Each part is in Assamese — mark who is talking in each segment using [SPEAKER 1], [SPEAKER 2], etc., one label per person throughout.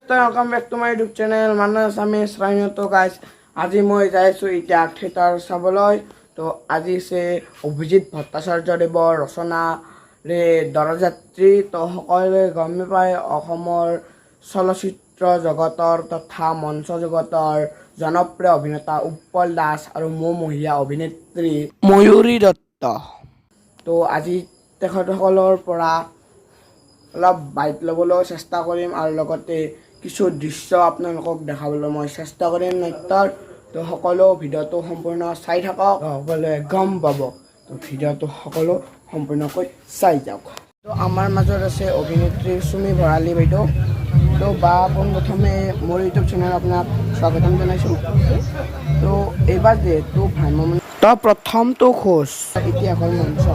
[SPEAKER 1] Welcome back to my YouTube channel. My name is Ami Sraino. To guys, আজি মই যাইছো এতিয়া থিয়েটাৰ চাবলৈ। তো আজি সে অভিজিৎ ভট্টাচাৰ্যদেৱৰ ৰচনাৰে দৰযাত্ৰী। তো সকলোৱে গমে পায় অসমৰ চলচ্চিত্ৰ জগতৰ তথা মঞ্চ জগতৰ জনপ্ৰিয় অভিনেতা উৎপল দাস আৰু মহিলা অভিনেত্ৰী ময়ূৰী দত্ত। তো আজি তেখেতসকলৰ পৰা অলপ বাইট ল'বলৈ চেষ্টা কৰিম আৰু লগতে কিছু দৃশ্য আপোনালোকক দেখাবলৈ মই চেষ্টা কৰিম নাট্যৰ। তো সকলো ভিডিঅ'টো সম্পূৰ্ণ চাই থাকক, সকলোৱে গম পাব। তো ভিডিঅ'টো সকলো সম্পূৰ্ণকৈ চাই যাওক। তো আমাৰ মাজত আছে অভিনেত্ৰী চুমি ভৰালী বাইদেউ। তো বা পোনপ্ৰথমে মোৰ ইউটিউব চেনেল আপোনাক স্বাগতম জনাইছোঁ। তো এইবাৰ যিহেতু ভ্ৰাম্যমাণ তো প্ৰথমটো খোজ ইতিহাসৰ মঞ্চ,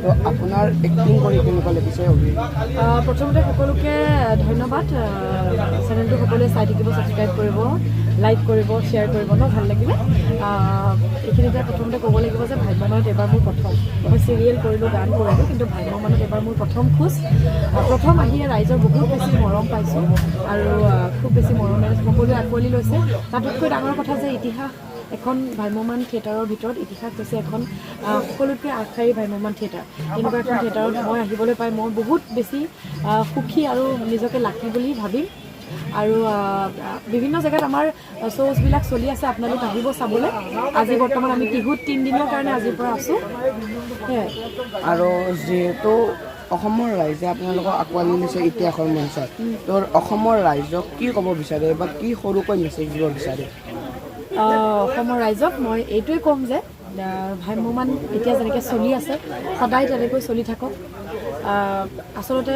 [SPEAKER 1] তো আপোনাৰ এক্টিং কৰি কেনেকুৱা লাগিছে?
[SPEAKER 2] প্ৰথমতে সকলোকে ধন্যবাদ। চেনেলটো সকলোৱে চাই থাকিব, ছাবস্ক্ৰাইব কৰিব, লাইক কৰিব, শ্বেয়াৰ কৰিব ন, ভাল লাগিলে। এইখিনিতে প্ৰথমতে ক'ব লাগিব যে ভ্ৰাম্যমাণত এবাৰ মোৰ প্ৰথম। মই চিৰিয়েল কৰিলোঁ, গান কৰিলোঁ, কিন্তু ভ্ৰাম্যমাণত এবাৰ মোৰ প্ৰথম খোজ। প্ৰথম আহিয়ে ৰাইজৰ বহুত বেছি মৰম পাইছোঁ আৰু খুব বেছি মৰমেৰে সকলোৱে আঁকোৱালি লৈছে। তাতোতকৈ ডাঙৰ কথা যে ইতিহাস এখন ভ্ৰাম্যমাণ থিয়েটাৰৰ ভিতৰত ইতিহাস হৈছে এখন সকলোতকৈ আগশাৰী ভ্ৰাম্যমাণ থিয়েটাৰ। এনেকুৱা এখন থিয়েটাৰত মই আহিবলৈ পাই মই বহুত বেছি সুখী আৰু নিজকে লাকি বুলি ভাবিম। আৰু বিভিন্ন জেগাত আমাৰ শ্ব'জবিলাক চলি আছে, আপোনালোক আহিব চাবলৈ। আজি বৰ্তমান আমি বিহুত 3 দিনৰ কাৰণে আজিৰ পৰা আছোঁ। সেয়াই।
[SPEAKER 1] আৰু যিহেতু অসমৰ ৰাইজে আপোনালোকক আঁকোৱালি লৈছে ইতিহাসৰ মঞ্চত, তো অসমৰ ৰাইজক কি ক'ব বিচাৰে বা কি সৰুকৈ মেছেজ দিব বিচাৰে?
[SPEAKER 2] অসমৰ ৰাইজক মই এইটোৱে ক'ম যে ভ্ৰাম্যমাণ এতিয়া যেনেকৈ চলি আছে সদায় তেনেকৈ চলি থাকক। আচলতে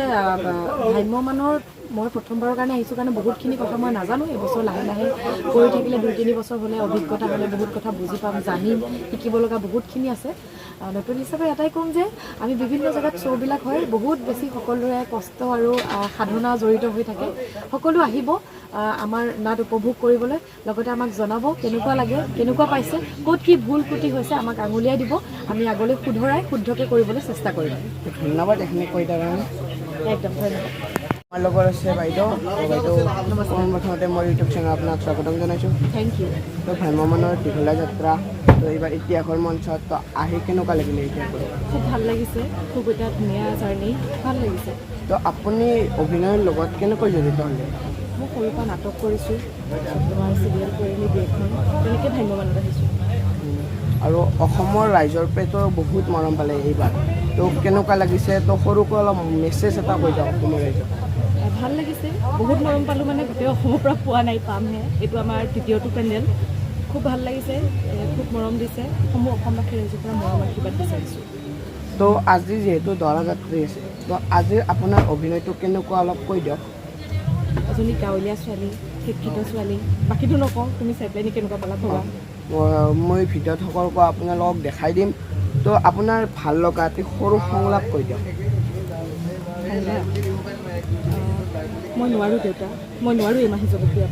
[SPEAKER 2] ভ্ৰাম্যমাণৰ মই প্ৰথমবাৰৰ কাৰণে আহিছোঁ কাৰণে বহুতখিনি কথা মই নাজানো। এইবছৰ লাহে লাহে কৰি থাকিলে 2-3 বছৰ হ'লে অভিজ্ঞতা হ'লে বহুত কথা বুজি পাম, জানিম, শিকিব লগা বহুতখিনি আছে। নতুন হিচাপে এটাই ক'ম যে আমি বিভিন্ন জেগাত শ্ব'বিলাক হয়, বহুত বেছি সকলোৰে কষ্ট আৰু সাধনা জড়িত হৈ থাকে। সকলো আহিব আমাৰ নাট উপভোগ কৰিবলৈ, লগতে আমাক জনাব কেনেকুৱা লাগে, কেনেকুৱা পাইছে, ক'ত কি ভুল ক্ৰুটি হৈছে আমাক আঙুলিয়াই দিব। আমি আগলৈ শুদ্ধকৈ কৰিবলৈ চেষ্টা কৰিম।
[SPEAKER 1] ধন্যবাদ এইখিনি কৈ তাৰ কাৰণে।
[SPEAKER 2] একদম ধন্যবাদ।
[SPEAKER 1] আমাৰ লগত আছে বাইদেউ। প্ৰথমতে মোৰ ইউটিউব চেনেল আপোনাক স্বাগতম জনাইছোঁ।
[SPEAKER 2] Thank you.
[SPEAKER 1] তো ভ্ৰাম্যমাণৰ দীঘলীয়া যাত্ৰা, তো এইবাৰ ইতিহাসৰ মঞ্চত তো আহি কেনেকুৱা লাগিলে? এতিয়া
[SPEAKER 2] খুব ভাল লাগিছে, খুব এটা ধুনীয়া জাৰ্ণি, ভাল লাগিছে।
[SPEAKER 1] তো আপুনি অভিনয়ৰ লগত কেনেকৈ জড়িত হ'লে?
[SPEAKER 2] মই সৰুৰ পৰা নাটক কৰিছোঁ, তোমাৰ চিৰিয়েল কৰিলোঁ 2এখন, তেনেকৈ ভ্ৰাম্যমাণত আহিছোঁ।
[SPEAKER 1] আৰু অসমৰ ৰাইজৰ পৰাতো বহুত মৰম পালে এইবাৰ, তো কেনেকুৱা লাগিছে? তো সৰুকৈ অলপ মেছেজ এটা কৈ যাওক অসমৰ ৰাইজক।
[SPEAKER 2] ভাল লাগিছে, বহুত মৰম পালোঁ, মানে গোটেই অসমৰ পৰা পোৱা নাই, পামহে। এইটো আমাৰ তৃতীয়টো পেণ্ডেল। খুব ভাল লাগিছে, খুব মৰম দিছে। অসমবাসী ৰাইজৰ পৰা মৰম আশীৰ্বাদ বিচাৰিছোঁ।
[SPEAKER 1] তো আজি যিহেতু দৰাযাত্ৰী আছে, তো আজিৰ আপোনাৰ অভিনয়টো কেনেকুৱা অলপ কৈ দিয়ক।
[SPEAKER 2] এজনী গাঁৱলীয়া ছোৱালী, শিক্ষিত ছোৱালী, বাকীটো নকওঁ, তুমি চাই পেলাই কেনেকুৱা পালা ভবা।
[SPEAKER 1] মই ভিডিঅ'ত সকলোকে আপোনালোকক দেখাই দিম। তো আপোনাৰ ভাল লগা এটি সৰু সংলাপ কৈ দিয়ক।
[SPEAKER 2] মই নোৱাৰোঁ দেউতা, মই নোৱাৰোঁ এই মাহী জগতীয়া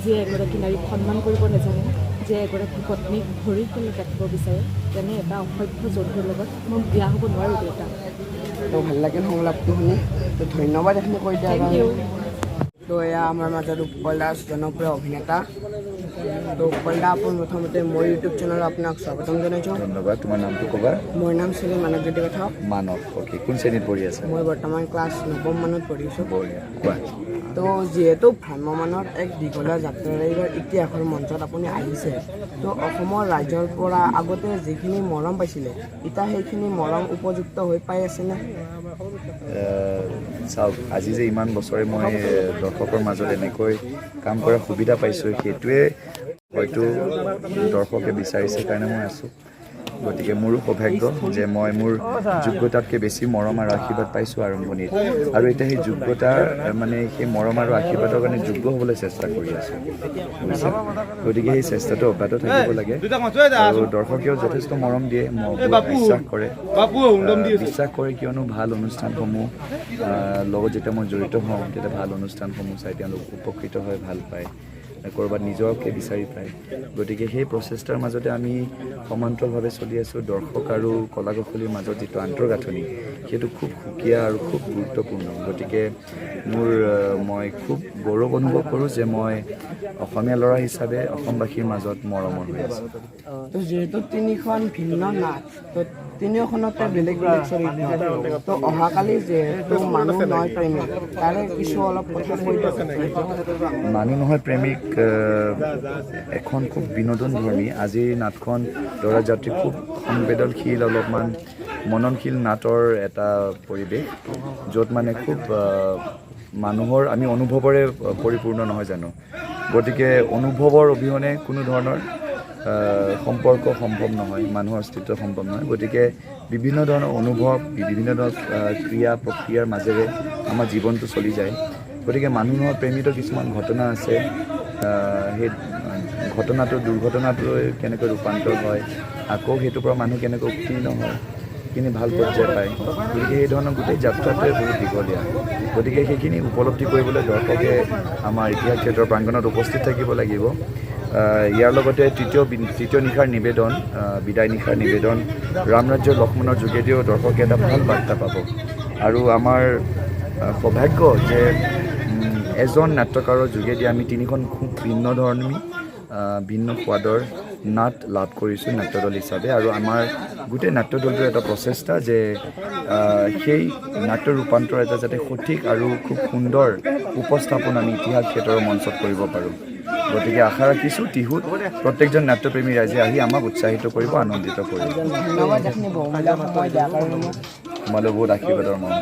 [SPEAKER 2] যিয়ে এগৰাকী নাৰীক সন্মান কৰিব নাজানে, যিয়ে এগৰাকী পত্নীক ভৰিৰ তলত ৰাখিব বিচাৰে, তেনে এটা অসভ্য জন্তুৰ লগত মই বিয়া হ'ব নোৱাৰোঁ দেউতা।
[SPEAKER 1] তো ভাল লাগিল সংলাপটো শুনি। তো ধন্যবাদ এইখিনি কৈ দিয়াৰ
[SPEAKER 2] থেংক
[SPEAKER 1] কাৰণে।
[SPEAKER 2] ইউ।
[SPEAKER 1] তো এয়া আমাৰ মাজত উৎপল দাস, জনপ্ৰিয় অভিনেতা। তো উৎপল দা, প্ৰথমতে মোৰ ইউটিউব চেনেলত আপোনাক স্বাগতম জনাইছোঁ।
[SPEAKER 3] ধন্যবাদ। তোমাৰ নামটো ক'বা?
[SPEAKER 1] মোৰ নাম শ্ৰী মানৱজ্যোতি কথা।
[SPEAKER 3] মানৱ। অ'কে, কোন শ্ৰেণীত পঢ়ি আছে?
[SPEAKER 1] মই বৰ্তমান ক্লাছ 9ম মানত পঢ়িছোঁ।
[SPEAKER 3] বঢ়িয়া, কোৱা।
[SPEAKER 1] তো যিহেতু ভ্ৰাম্যমাণৰ এক দীঘলীয়া যাত্ৰাৰে এইবাৰ ইতিহাসৰ মঞ্চত আপুনি আহিছে, তো অসমৰ ৰাইজৰ পৰা আগতে যিখিনি মৰম পাইছিলে, এতিয়া সেইখিনি মৰম উপযুক্ত হৈ পাই আছেনে?
[SPEAKER 3] চাওক, আজি যে ইমান বছৰে মই দৰ্শকৰ মাজত এনেকৈ কাম কৰাৰ সুবিধা পাইছোঁ, সেইটোৱে হয়তো দৰ্শকে বিচাৰিছে কাৰণে মই আছোঁ। গতিকে মোৰো সৌভাগ্য যে মই মোৰ যোগ্যতাতকৈ বেছি মৰম আৰু আশীৰ্বাদ পাইছোঁ আৰম্ভণিত, আৰু এতিয়া সেই যোগ্যতাৰ মানে সেই মৰম আৰু আশীৰ্বাদৰ কাৰণে যোগ্য হ'বলৈ চেষ্টা কৰি আছোঁ, বুজিছে? গতিকে সেই চেষ্টাটো অব্যাহত থাকিব লাগে। আৰু দৰ্শকেও যথেষ্ট মৰম দিয়ে, বিশ্বাস কৰে, কিয়নো ভাল অনুষ্ঠানসমূহ লগত যেতিয়া মই জড়িত হওঁ, তেতিয়া ভাল অনুষ্ঠানসমূহ চাই তেওঁলোক উপকৃত হয়, ভাল পায়। ক'ৰবাত নিজকে বিচাৰি পায় গতিকে সেই প্ৰচেষ্টাৰ মাজতে আমি সমান্তৰালভাৱে চলি আছোঁ দৰ্শক আৰু কলা কৌশলীৰ মাজত যিটো আন্তঃগাঁথনি সেইটো খুব সুকীয়া আৰু খুব গুৰুত্বপূৰ্ণ গতিকে মই খুব গৌৰৱ অনুভৱ কৰোঁ যে মই অসমীয়া ল'ৰা হিচাপে অসমবাসীৰ মাজত মৰমৰ হৈ আছোঁ
[SPEAKER 1] তো যিহেতু তিনিখন ভিন্ন নাট তো তিনিওখনতে বেলেগ বেলেগ চৰিত্ৰ তো অহাকালি যিহেতু মানুহ নহয় প্ৰেমিক তাৰে কিছু অলপ কথা কৈ দিয়ক
[SPEAKER 3] মানুহ নহয় প্ৰেমিক এখন খুব বিনোদনধৰ্মী আজিৰ নাটখন দৰা যাত্ৰী খুব সংবেদনশীল অলপমান মননশীল নাটৰ এটা পৰিৱেশ য'ত মানে খুব মানুহৰ আমি অনুভৱৰে পৰিপূৰ্ণ নহয় জানো গতিকে অনুভৱৰ অবিহনে কোনো ধৰণৰ সম্পৰ্ক সম্ভৱ নহয় মানুহৰ অস্তিত্ব সম্ভৱ নহয় গতিকে বিভিন্ন ধৰণৰ অনুভৱ বিভিন্ন ধৰণৰ ক্ৰিয়া প্ৰক্ৰিয়াৰ মাজেৰে আমাৰ জীৱনটো চলি যায় গতিকে মানুহৰ প্ৰেমিত কিছুমান ঘটনা আছে সেই দুৰ্ঘটনাটোলৈ কেনেকৈ ৰূপান্তৰ হয় আকৌ সেইটোৰ পৰা মানুহ কেনেকৈ উত্তীৰ্ণ হয় সেইখিনি ভাল পৰ্যায় পায় গতিকে সেই ধৰণৰ গোটেই যাত্ৰাটোৱে বহুত দীঘলীয়া গতিকে সেইখিনি উপলব্ধি কৰিবলৈ দৰ্শকে আমাৰ ইতিহাস থিয়েটাৰ প্ৰাংগণত উপস্থিত থাকিব লাগিব ইয়াৰ লগতে তৃতীয় নিশাৰ নিবেদন বিদায় নিশাৰ নিবেদন ৰামৰাজ্য লক্ষ্মণৰ যোগেদিও দৰ্শকে এটা ভাল বাৰ্তা পাব আৰু আমাৰ সৌভাগ্য যে এজন নাট্যকাৰৰ যোগেদি আমি তিনিখন খুব ভিন্ন সোৱাদৰ নাট লাভ কৰিছোঁ নাট্যদল হিচাপে আৰু আমাৰ গোটেই নাট্যদলটোৰ এটা প্ৰচেষ্টা যে সেই নাট্য ৰূপান্তৰ এটা যাতে সঠিক আৰু খুব সুন্দৰ উপস্থাপন আমি ইতিহাস থিয়েটাৰৰ মঞ্চত কৰিব পাৰোঁ গতিকে আশা ৰাখিছোঁ টিহুত প্ৰত্যেকজন নাট্যপ্ৰেমী ৰাইজে আহি আমাক উৎসাহিত কৰিব আনন্দিত কৰিব
[SPEAKER 1] ধন্যবাদ এইখিনি বহুমূলীয়া সময় দিয়াৰ কাৰণে
[SPEAKER 3] তোমালৈ বহুত আশীৰ্বাদৰ মন